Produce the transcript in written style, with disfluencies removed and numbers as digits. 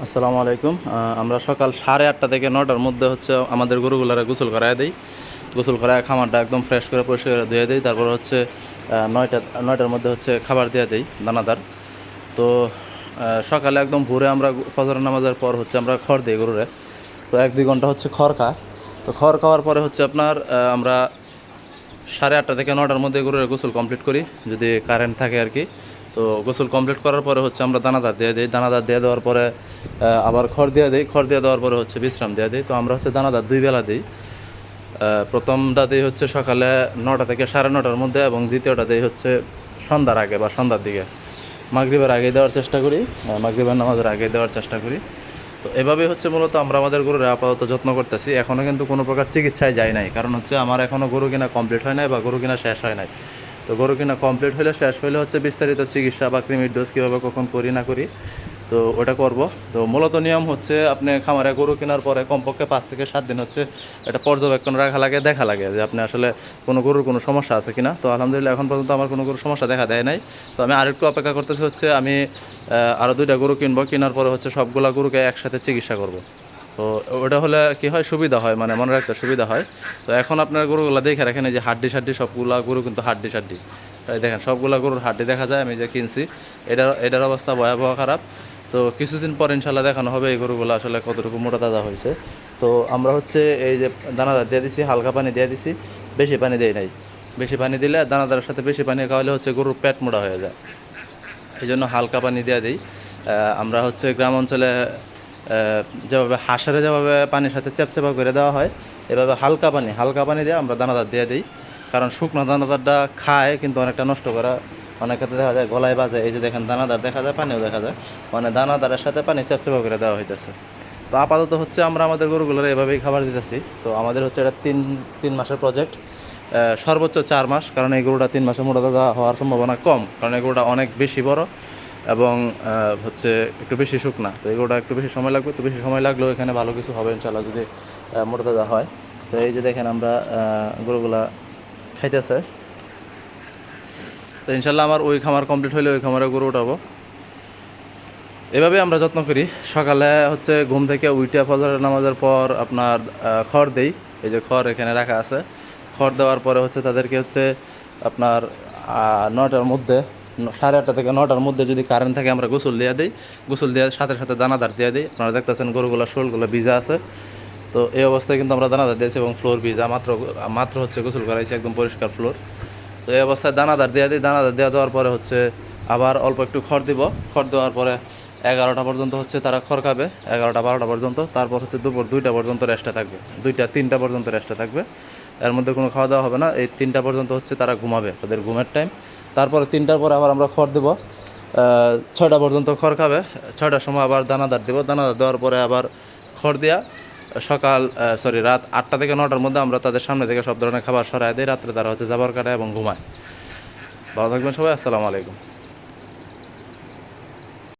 আসসালামু আলাইকুম। আমরা সকাল 8:30 থেকে 9টার মধ্যে হচ্ছে আমাদের গরুগুলারে গোসল করায় দিই। গোসল করায় খামারটা একদম ফ্রেশ করে পরিষ্কার করে ধুয়ে দিই। তারপর হচ্ছে 9টার মধ্যে হচ্ছে খাবার দিয়ে দিই দানাদার। তো সকালে একদম ভোরে আমরা ফজর নামাজের পর হচ্ছে আমরা খড় দিই গরুরে। তো 1-2 ঘন্টা হচ্ছে খড় খায়। তো খড় খাওয়ার পরে হচ্ছে আপনার আমরা 8:30 থেকে 9টার মধ্যে গরুর গোসল কমপ্লিট করি, যদি কারেন্ট থাকে আর কি। তো গোসল কমপ্লিট করার পরে হচ্ছে আমরা দানাদার দিয়ে দিই। দানাদার দিয়ে দেওয়ার পরে আবার খড় দিয়ে দিই। খড় দিয়ে দেওয়ার পরে হচ্ছে বিশ্রাম দিয়ে দিই। তো আমরা হচ্ছে দানাদার 2 বেলা দিই। প্রথমটা দিই হচ্ছে সকালে 9টা থেকে 9:30টার মধ্যে, এবং দ্বিতীয়টা দিই হচ্ছে সন্ধ্যার আগে বা সন্ধ্যার দিকে, মাগরিবের আগে দেওয়ার চেষ্টা করি। মাগরিবের নামাজের আগে দেওয়ার চেষ্টা করি। তো এভাবেই হচ্ছে মূলত আমরা আমাদের গরুর আপাতত যত্ন করতেছি। এখনও কিন্তু কোনো প্রকার চিকিৎসায় যায় নাই, কারণ হচ্ছে আমার এখনও গরু কিনা কমপ্লিট হয় নাই বা গরু কিনা শেষ হয় নাই। তো গরু কিনা কমপ্লিট হলে, শেষ হলে হচ্ছে বিস্তারিত চিকিৎসা বা কৃমির ডোজ কীভাবে কখন করি না করি, তো ওটা করব। তো মূলত নিয়ম হচ্ছে আপনি খামারে গরু কেনার পরে কমপক্ষে 5 থেকে 7 দিন হচ্ছে এটা পর্যবেক্ষণ রাখা লাগে, দেখা লাগে যে আপনি আসলে কোনো গরুর কোনো সমস্যা আছে কিনা। তো আলহামদুলিল্লাহ এখন পর্যন্ত আমার কোনো গরুর সমস্যা দেখা দেয় নাই। তো আমি আরেকটু অপেক্ষা করতেছি, হচ্ছে আমি আরও 2টা গরু কিনবো। কেনার পরে হচ্ছে সবগুলা গরুকে একসাথে চিকিৎসা করব। তো ওটা হলে কী হয়, সুবিধা হয়, মানে মনে রাখতে সুবিধা হয়। তো এখন আপনার গরুগুলো দেখে রাখেন, এই যে হাড্ডি সাড্ডি সবগুলা গরু কিন্তু হাড্ডি সাড্ডি, দেখেন সবগুলা গরুর হাড্ডি দেখা যায়। আমি যে কিনছি এটার অবস্থা ভয়াবহ খারাপ। তো কিছুদিন পর ইনশাল্লাহ দেখানো হবে এই গরুগুলো আসলে কতটুকু মোটা তাজা হয়েছে। তো আমরা হচ্ছে এই যে দানাদার দিয়ে দিছি, হালকা পানি দিয়ে দিছি, বেশি পানি দেই নাই। বেশি পানি দিলে, দানাদারের সাথে বেশি পানি খাওয়ালে হচ্ছে গরুর পেট মোটা হয়ে যায়, এই জন্য হালকা পানি দিয়ে দিই। আমরা হচ্ছে গ্রাম অঞ্চলে যেভাবে হাঁসের যেভাবে পানির সাথে চ্যাপচ্যাপা করে দেওয়া হয়, এভাবে হালকা পানি দিয়ে আমরা দানাদার দিয়ে দিই। কারণ শুকনো দানাদারটা খায় কিন্তু অনেকটা নষ্ট করা, অনেক ক্ষেত্রে দেখা যায় গলায় বাজে। এই যে দেখেন দানাদার দেখা যায়, পানিও দেখা যায়, মানে দানাদারের সাথে পানি চ্যাপচ্যাপা করে দেওয়া হইতেছে। তো আপাতত হচ্ছে আমরা আমাদের গরুগুলোর এভাবেই খাবার দিতেছি। তো আমাদের হচ্ছে এটা তিন মাসের প্রজেক্ট, সর্বোচ্চ 4 মাস, কারণ এই গরুটা 3 মাসে মোটা তাজা হওয়ার সম্ভাবনা কম, কারণ এই গরুটা অনেক বেশি বড় এবং হচ্ছে একটু বেশি শুকনা। তো এই গরুটা একটু বেশি সময় লাগবে। তো বেশি সময় লাগলেও এখানে ভালো কিছু হবে ইনশাল্লাহ, যদি মোটা তাজা হয়। তো এই যে দেখেন আমরা গরুগুলা খাইতেছে। তো ইনশাল্লাহ আমার ওই খামার কমপ্লিট হলে ওই খামারে গরু উঠাবো। এভাবে আমরা যত্ন করি। সকালে হচ্ছে ঘুম থেকে উইটা ফজরের নামাজের পর আপনার খড় দেই। এই যে খড় এখানে রাখা আছে। খড় দেওয়ার পরে হচ্ছে তাদেরকে হচ্ছে আপনার 9টার মধ্যে, 8:30 থেকে 9টার মধ্যে যদি কারেন্ট থাকে আমরা গোসল দিয়ে দিই। গোসল দেওয়ার সাথে সাথে দানাদার দিয়ে দিই। আপনারা দেখতেছেন গরুগুলোর শোলগুলো ভিজা আছে। তো এই অবস্থায় কিন্তু আমরা দানাদার দিয়েছি, এবং ফ্লোর ভিজা, মাত্র হচ্ছে গোসল করাইছি, একদম পরিষ্কার ফ্লোর। তো এই অবস্থায় দানাদার দিয়ে দিই। দানাদার দেওয়ার পরে হচ্ছে আবার অল্প একটু খড় দিব। খড় দেওয়ার পরে 11টা পর্যন্ত হচ্ছে তারা খড় খাবে, 11টা-12টা পর্যন্ত। তারপর হচ্ছে দুপুর 2টা পর্যন্ত রেস্টে থাকবে, 2টা-3টা পর্যন্ত রেস্টে থাকবে। এর মধ্যে কোনো খাওয়া দাওয়া হবে না। এই 3টা পর্যন্ত হচ্ছে তারা ঘুমাবে, তাদের ঘুমের টাইম। তারপরে 3টার পরে আবার আমরা খড় দেবো, 6টা পর্যন্ত খড় খাবে। 6টার সময় আবার দানাদার দেবো। দানাদার দেওয়ার পরে আবার খড় দেওয়া রাত 8টা থেকে 9টার মধ্যে আমরা তাদের সামনে থেকে সব ধরনের খাবার সরাই দিই। রাত্রে তারা হচ্ছে জাবর কাটায় এবং ঘুমায়। ভালো থাকবেন সবাই। আসসালামু আলাইকুম।